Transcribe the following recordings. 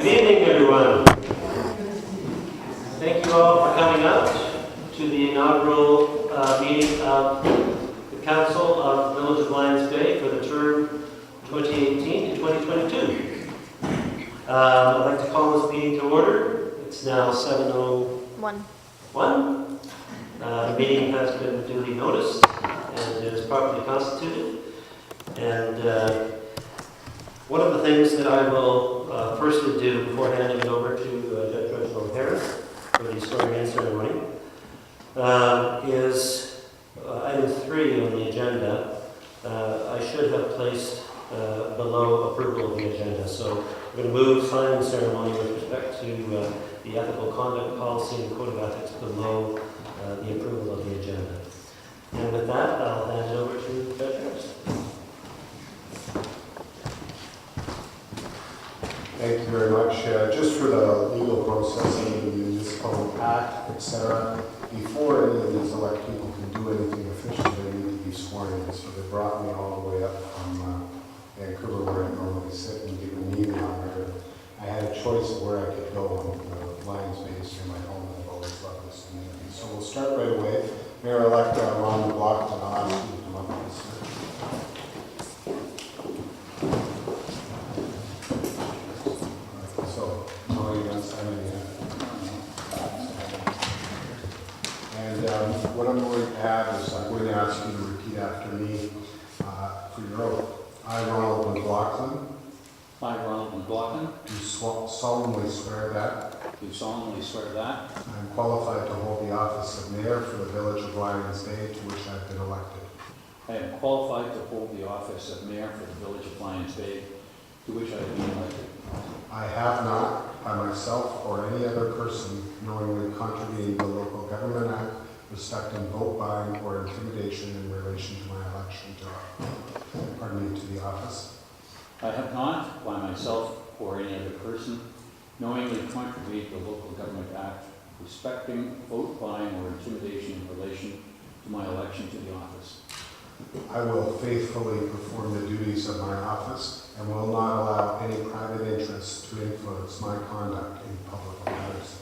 Good evening, everyone. Thank you all for coming out to the inaugural meeting of the Council of the Village of Lions Bay for the term 2018 to 2022. I'd like to call this meeting to order. It's now 7:01. The meeting has been duly noticed and is properly constituted. And one of the things that I will firstly do before handing it over to Judge Reginald Harris for the swearing-in ceremony is item 3 on the agenda. I should have placed below approval of the agenda. So we're going to move signing ceremony with respect to the ethical conduct policy and code of ethics below the approval of the agenda. And with that, I'll hand it over to Judge Harris. Thank you very much. Just for the legal process under the Municipal Act, etc., before any of these elect people can do anything official, they need to be sworn in. So they brought me all the way up from Vancouver, where I normally sit, and given me the honor. I had a choice of where I could go, and Lions Bay is my home, and I've always loved this community. So we'll start right away. Mayor-elect Ron McLaughlin, I'll ask you to come up with this. What I'm going to have is I'm going to ask you to repeat after me for your oath. I, Ronald McLaughlin. I, Ronald McLaughlin. Do solemnly swear that. I am qualified to hold the office of mayor for the Village of Lions Bay, to which I've been elected. I am qualified to hold the office of mayor for the Village of Lions Bay, to which I have been elected. I have not, by myself or any other person, knowingly contravened the Local Government Act respecting vote buying or intimidation in relation to my election to the office. I have not, by myself or any other person, knowingly contravened the Local Government Act respecting vote buying or intimidation in relation to my election to the office. I will faithfully perform the duties of my office and will not allow any private interest to influence my conduct in public matters.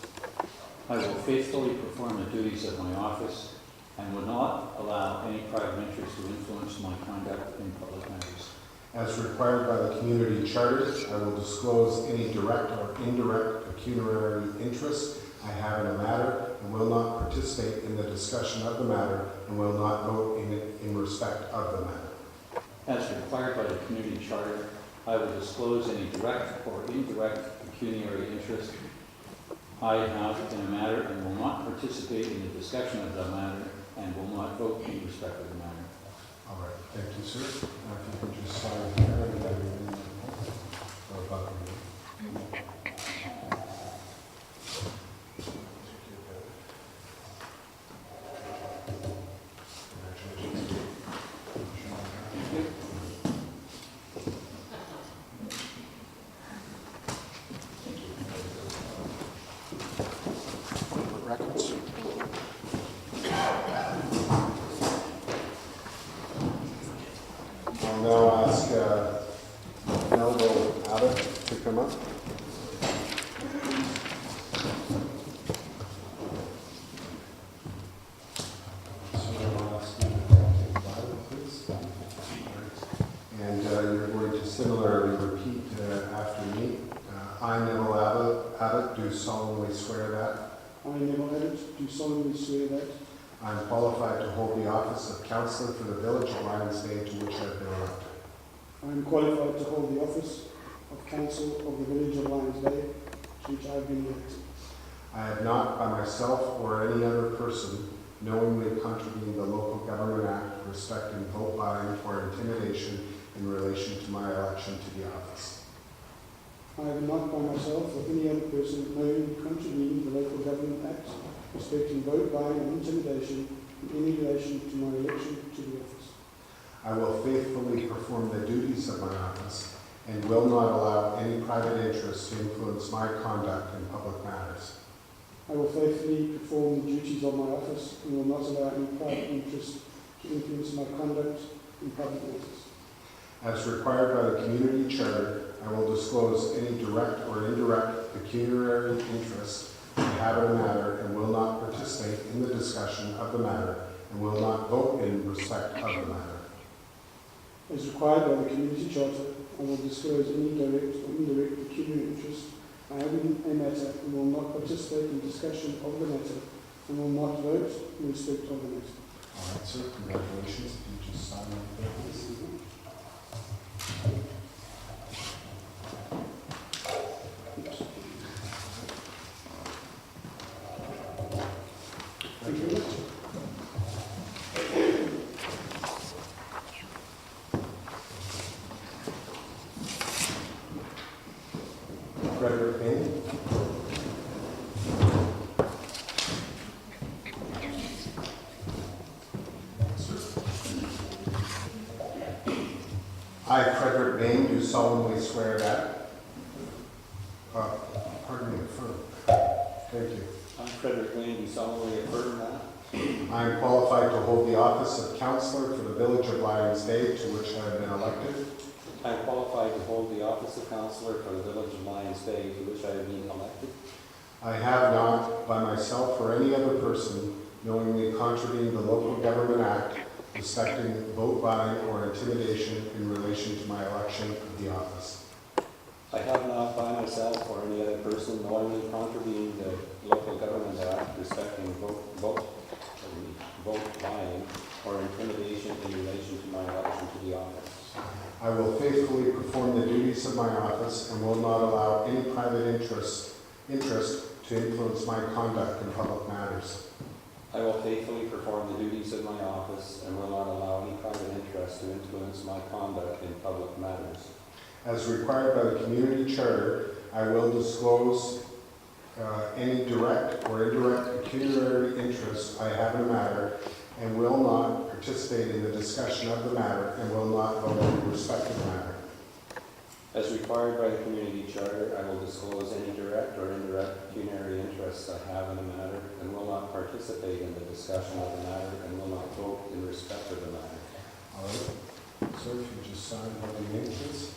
I will faithfully perform the duties of my office and will not allow any private interest to influence my conduct in public matters. As required by the community charter, I will disclose any direct or indirect pecuniary interest I have in a matter and will not participate in the discussion of the matter and will not vote in respect of the matter. As required by the community charter, I will disclose any direct or indirect pecuniary interest I have in a matter and will not participate in the discussion of that matter and will not vote in respect of the matter. All right, thank you, sir. Now if you could just sign here and then or above me. Records. I'll now ask Inaugural to come up. So I'll ask you to take the Bible, please. And you're going to similarly repeat after me. I, Neville Abbott, do solemnly swear that. I, Neville Abbott, do solemnly swear that I am qualified to hold the office of Councillor for the Village of Lions Bay, to which I have been elected. I am qualified to hold the office of Council of the Village of Lions Bay, to which I have been elected. I have not, by myself or any other person, knowingly contravened the Local Government Act respecting vote buying or intimidation in relation to my election to the office. I have not, by myself or any other person, knowingly contravened the Local Government Act respecting vote buying and intimidation in any relation to my election to the office. I will faithfully perform the duties of my office and will not allow any private interest to influence my conduct in public matters. I will faithfully perform the duties of my office and will not allow any private interest to influence my conduct in public matters. As required by the community charter, I will disclose any direct or indirect pecuniary interest I have in a matter and will not participate in the discussion of the matter and will not vote in respect of the matter. As required by the community charter, I will disclose any direct or indirect pecuniary interest I have in a matter and will not participate in discussion of the matter and will not vote in respect of the matter. All right, sir, congratulations. If you just sign right there, please. Thank you very much. Frederick Bain. I, Frederick Bain, do solemnly swear that, pardon me, affirm. Thank you. I, Frederick Lane, do solemnly affirm that I am qualified to hold the office of councillor for the village of Lions Bay, to which I have been elected. I am qualified to hold the office of councillor for the village of Lions Bay, to which I have been elected. I have not, by myself or any other person, knowingly contravened the Local Government Act respecting vote buying or intimidation in relation to my election of the office. I have not, by myself or any other person, knowingly contravened the local government act respecting vote buying or intimidation in relation to my election to the office. I will faithfully perform the duties of my office and will not allow any private interest to influence my conduct in public matters. I will faithfully perform the duties of my office and will not allow any private interest to influence my conduct in public matters. As required by the community charter, I will disclose any direct or indirect pecuniary interest I have in a matter and will not participate in the discussion of the matter and will not vote in respect of the matter. As required by the community charter, I will disclose any direct or indirect pecuniary interests I have in a matter and will not participate in the discussion of the matter and will not vote in respect of the matter. All right. Sir, if you just sign by the name, please.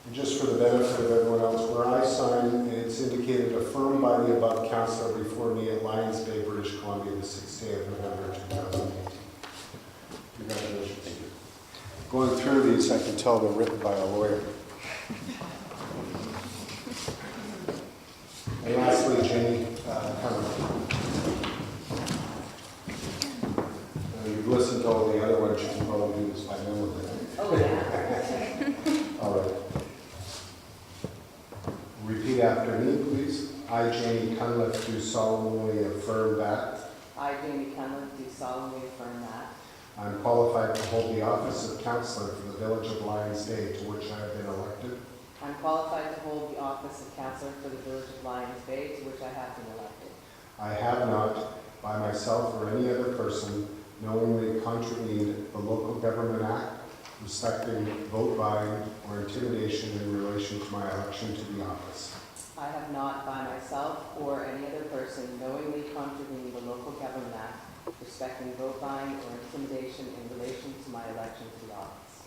And just for the benefit of everyone else, where I sign, it's indicated affirmed by the above councillor before me at Lions Bay, British Columbia, the 6th day of November 2018. Congratulations. Thank you. Going through these, I can tell they're written by a lawyer. And lastly, Jenny, you've listened to all the other ones, you can probably do this by memory. Oh, yeah. All right. Repeat after me, please. I, Jamie Cunliffe, do solemnly affirm that I, Jamie Cunliffe, do solemnly affirm that I am qualified to hold the office of councillor for the village of Lions Bay, to which I have been elected. I'm qualified to hold the office of councillor for the village of Lions Bay, to which I have been elected. I have not, by myself or any other person, knowingly contravened the Local Government Act respecting vote buying or intimidation in relation to my election to the office. I have not, by myself or any other person, knowingly contravened the local government act respecting vote buying or intimidation in relation to my election to the office.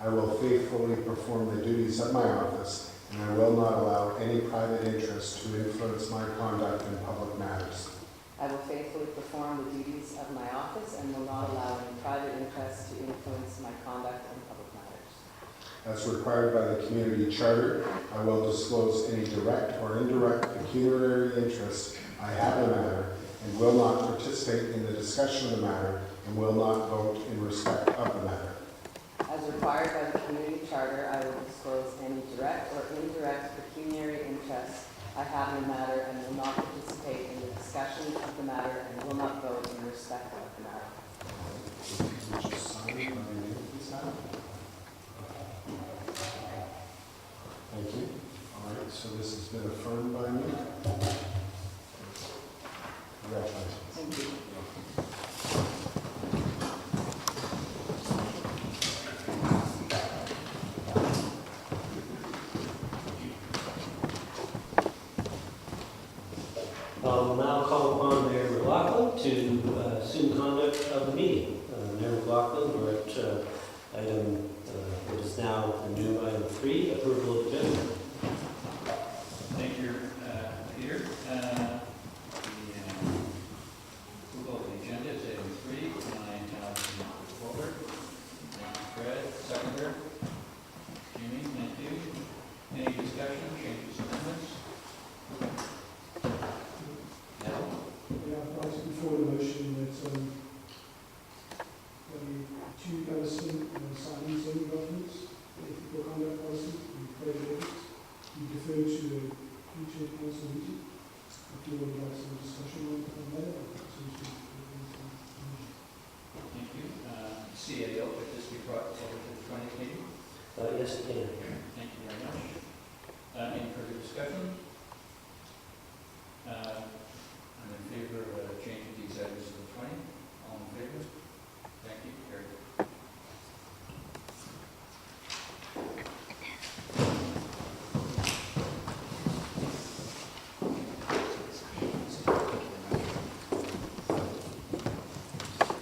I will faithfully perform the duties of my office, and I will not allow any private interest to influence my conduct in public matters. I will faithfully perform the duties of my office and will not allow any private interest to influence my conduct in public matters. As required by the community charter, I will disclose any direct or indirect pecuniary interest I have in a matter and will not participate in the discussion of the matter and will not vote in respect of the matter. As required by the community charter, I will disclose any direct or indirect pecuniary interest I have in the matter and will not participate in the discussion of the matter and will not vote in respect of the matter. Would you sign my name, please, Adam? Thank you. All right, so this has been affirmed by me. Congratulations. Thank you. I'll now call upon Mayor McLaughlin to assume conduct of the meeting. Mayor McLaughlin. McLaughlin. We're at item, what is now the new item 3, approval of agenda. Thank you, Peter. The approval of the agenda is item 3, and I have the forward. Thank you, Fred. Seconder. Jamie, thank you. Any discussion, changes, amendments? No? Yeah, I asked before the motion that two Ellison signing zoning documents, ethical conduct policy, and code of ethics. You defer to the future council meeting. If you would like some discussion on that, Thank you. CAO, could this be brought over to the 20th meeting? Yes, it can. Thank you very much. Any further discussion? I'm in favor of changing these items to the 20th. All in favor? Thank you. Carried.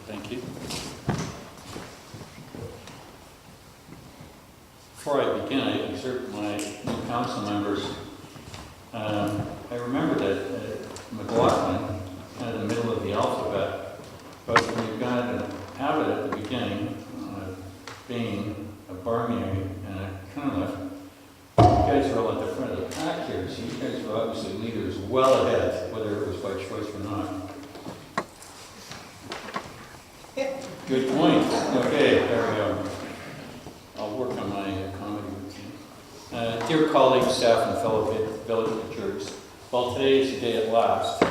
Thank you. Before I begin, I exhort my new council members. I remember that McLaughlin, kind of the middle of the alphabet, but when you've got an habit at the beginning, being a barmaid and a Cunliffe, you guys are all at the front of the pack here, so you guys are obviously leaders well ahead, whether it was by choice or not. Good point. Okay, there we go. I'll work on my comedy routine. Dear colleagues, staff, and fellow villagers, well, today is the day at last.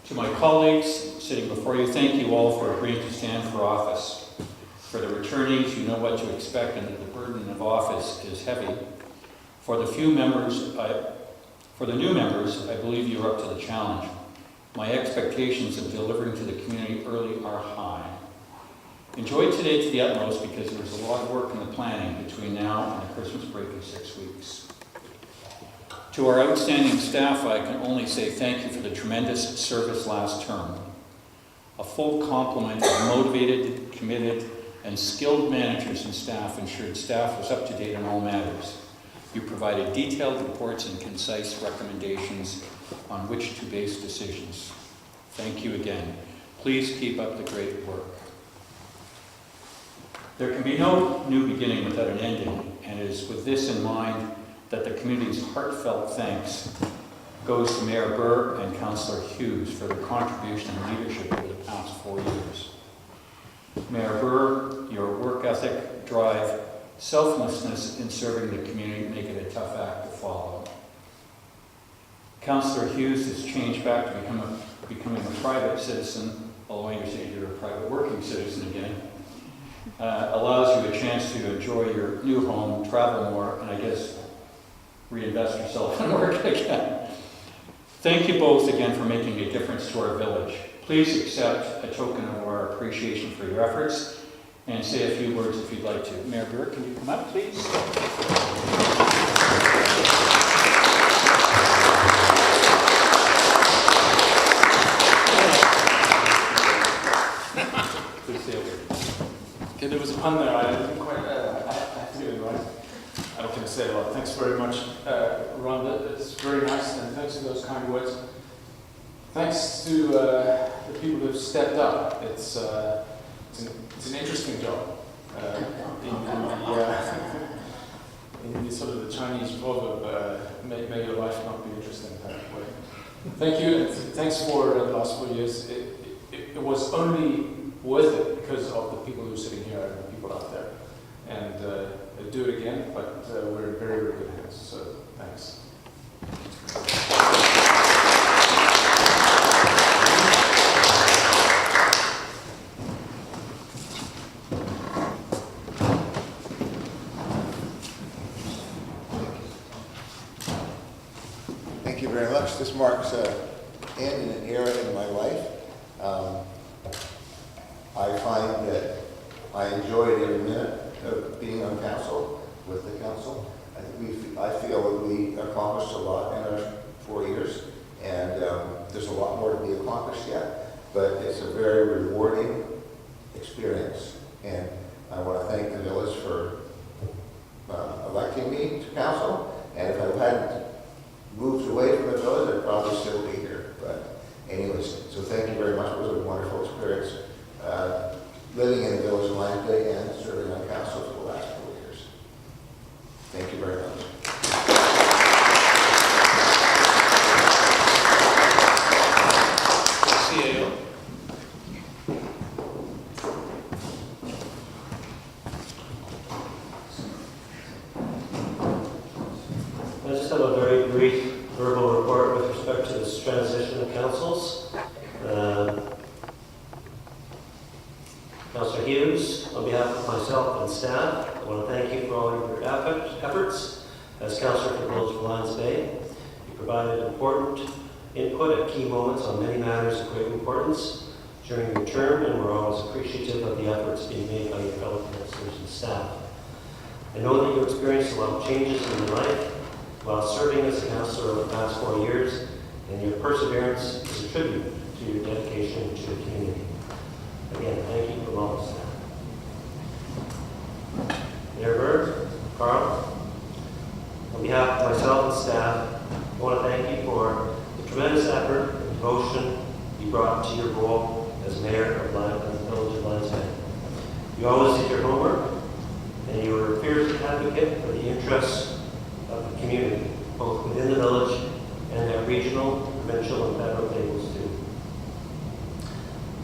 To my colleagues sitting before you, thank you all for agreeing to stand for office. For the returnees, you know what to expect and that the burden of office is heavy. For the new members, I believe you are up to the challenge. My expectations of delivering to the community early are high. Enjoy today to the utmost because there's a lot of work in the planning between now and the Christmas break of 6 weeks. To our outstanding staff, I can only say thank you for the tremendous service last term. A full complement of motivated, committed, and skilled managers and staff ensured staff was up to date on all matters. You provided detailed reports and concise recommendations on which to base decisions. Thank you again. Please keep up the great work. There can be no new beginning without an ending, and it is with this in mind that the community's heartfelt thanks goes to Mayor Burr and Councillor Hughes for their contribution and leadership over the past 4 years. Mayor Burr, your work ethic, drive, selflessness in serving the community make it a tough act to follow. Councillor Hughes has changed back to becoming a private citizen, although I understand you're a private working citizen again. Allows you a chance to enjoy your new home, travel more, and I guess reinvest yourself in work again. Thank you both again for making a difference to our village. Please accept a token of our appreciation for your efforts and say a few words if you'd like to. Mayor Burr, can you come up, please? Please say a word. Okay, there was a pun there. I didn't quite. I have to get it right. I'm not going to say a lot. Thanks very much, Rhonda. It's very nice, and thanks for those kind words. Thanks to the people who've stepped up. It's an interesting job. In the sort of the Chinese proverb, may your life not be interesting that way. Thank you, and thanks for the last 4 years. It was only worth it because of the people who are sitting here and the people out there. And do it again, but we're in very, very good hands, so thanks. Thank you very much. This marks an end in an era in my life. I find that I enjoyed every minute of being on council, with the council. I feel that we accomplished a lot in our 4 years, and there's a lot more to be accomplished yet, but it's a very rewarding experience And I want to thank the village for electing me to council. And if I hadn't moved away from the village, I'd probably still be here. But anyways, so thank you very much. It was a wonderful experience living in the village of Lions Bay and serving on council for the last 4 years. Thank you very much. CAO. I just have a very brief verbal report with respect to this transition of councils. Councillor Hughes, on behalf of myself and staff, I want to thank you for all of your efforts as councillor for the Village of Lions Bay. You provided important input at key moments on many matters of great importance during your term, and we're always appreciative of the efforts being made by your fellow councillors and staff. I know that you experienced a lot of changes in your life while serving as a councillor over the past 4 years, and your perseverance is a tribute to your dedication to the community. Again, thank you from all of staff. Mayor Bird, Carl, on behalf of myself and staff, I want to thank you for the tremendous effort and devotion you brought to your role as mayor of the Village of Lions Bay. You always did your homework, and you were a fierce advocate for the interests of the community, both within the village and at regional, provincial, and federal tables too.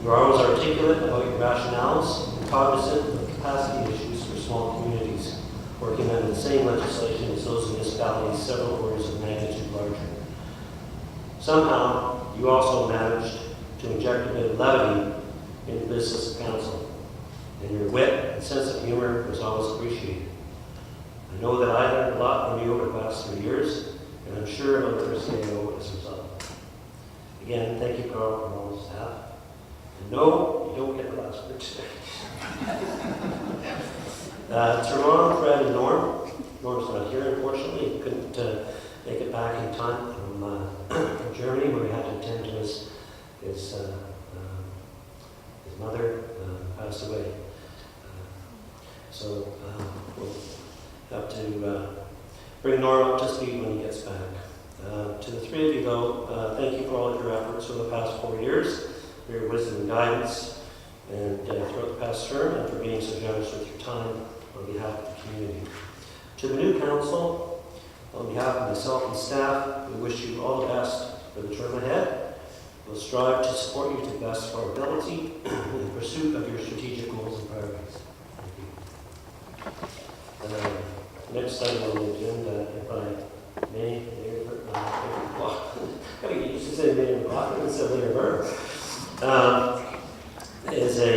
You are always articulate about your rationales and cognizant of capacity issues for small communities, working under the same legislation as those municipalities several orders of magnitude larger. Somehow, you also managed to inject a bit of levity into the business of council, and your wit and sense of humor was always appreciated. I know that I learned a lot from you over the past 3 years, and I'm sure another CAO as a result. Again, thank you, Carl, from all the staff. And no, you don't get the last word today. Toronto, Fred, and Norm. Norm's not here, unfortunately. He couldn't make it back in time from Germany, where he had to attend to his mother passed away. So we'll have to bring Norm up to speed when he gets back. To the three of you, though, thank you for all of your efforts over the past 4 years, for your wisdom and guidance, and throughout the past term, and for being so generous with your time on behalf of the community. To the new council, on behalf of myself and staff, we wish you all the best for the term ahead. We'll strive to support you to the best of our ability in the pursuit of your strategic goals and priorities. Thank you. Next item on the agenda, if I may, I used to say Mayor McLaughlin instead of Mayor Burr, is a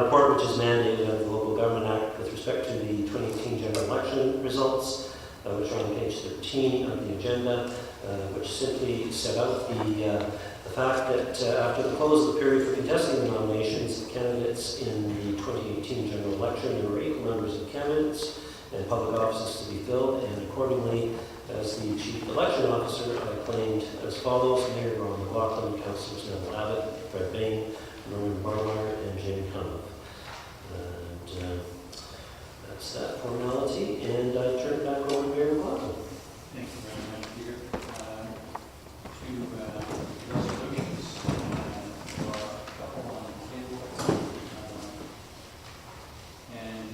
report which is mandated under the Local Government Act with respect to the 2018 general election results, which are on page 13 of the agenda, which simply set out the fact that after the close of the period for contesting the nominations of candidates in the 2018 general election, there were equal numbers of candidates and public offices to be filled, and accordingly, as the Chief Election Officer, I claimed as follows: Mayor Ron McLaughlin, Councillors Neville Abbott, Fred Bain, Norman Barmeyer, and Jamie Cunliffe. And that's that formality, and I turn it back over to Mayor McLaughlin. Thank you very much, Peter. Two resolutions. There are a couple on the table. And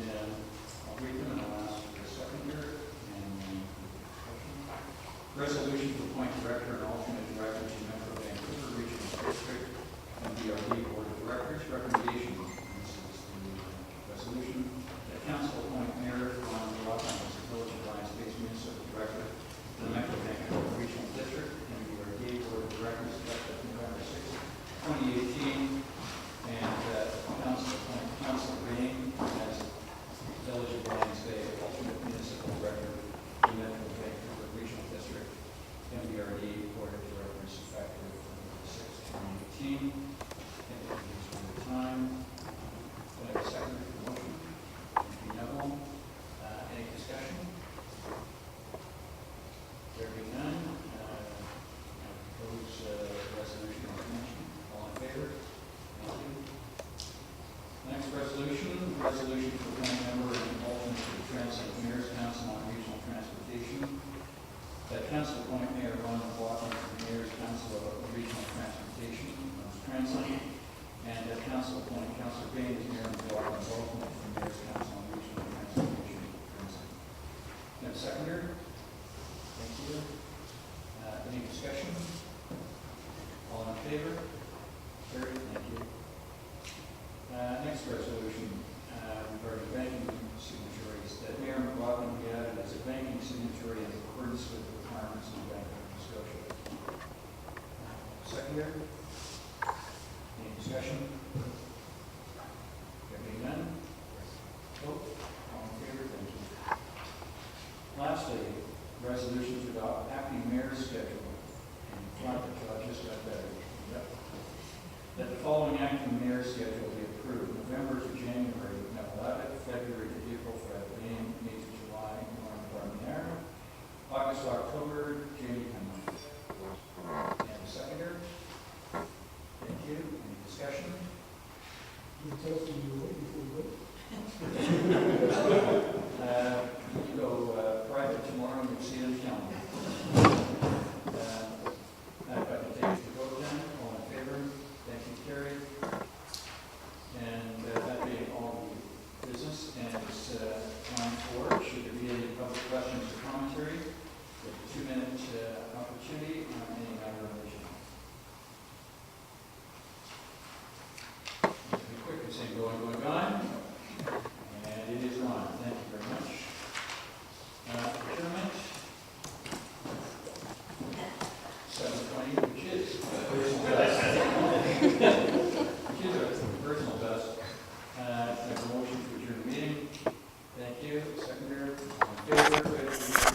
I'll read them and I'll ask for a seconder. Resolution to appoint director and alternate director to Metro Vancouver Regional District and BRD Board of Directors. Recommendation. This is the resolution that council appoint Mayor Ron McLaughlin as seconder? Any discussion? There being none? Vote. All in favor? Thank you. Lastly, resolution to adopt acting mayor's schedule. In front of it, just got better. Yep. That the following acting mayor's schedule be approved: November to January, Nevada; February to April, Fred Lane; May to July, Norm Barnier; August to October, Jamie Cunningham. And the seconder? Thank you. Any discussion? You tell us when you're waiting before we vote. You go private tomorrow and you'll see them calendar. I've got the dates to vote then. All in favor? Thank you, carried. And that being all the business, and it's time for, should there be any public questions or commentary, with a 2-minute opportunity on any matter of relation. Be quick and say going. And it is gone. Thank you very much. Adjournment. 7:20, which is personal best. Which is a personal best. Have a motion to adjourn the meeting. Thank you. Seconder, all in favor?